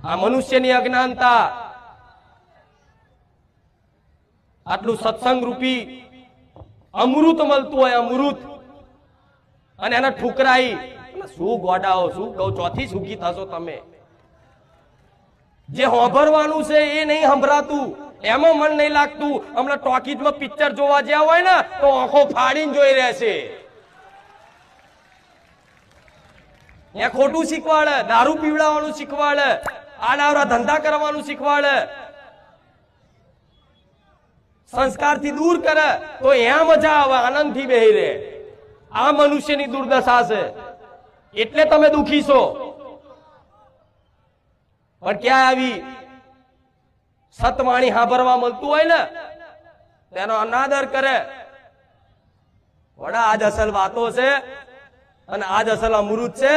આ મનુષ્યની અજ્ઞાનતા, આટલું સત્સંગ રૂપી અમૃત મળતું હોય, અમૃત, અને એને ઠુકરાઈ શું ગોડાઓ, શું કહું, ચોથી સુખી થશો તમે? જે હોભરવાનું છે એ નહીં સંભળાતું, એમાં મન નહીં લાગતું. હમણાં ટોકીજમાં પિક્ચર જોવા જ્યાં હોય ને તો આંખો ફાડીને જોઈ રહેશે. એ ખોટું શીખવાડે, દારૂ પીવડાવવાનું શીખવાડે, આડાવડા ધંધા કરવાનું શીખવાડે, સંસ્કારથી દૂર કરે તો એમ મજા આવે, આનંદથી બેહી રહે. આ મનુષ્યની દુર્દશા છે, એટલે તમે દુખી છો. પણ ક્યાં આવી સતવાણી સાંભળવા મળતું હોય ને તેનો અનાદર કરે. વડા આજ અસલ વાતો છે અને આજ અસલ અમૃત છે.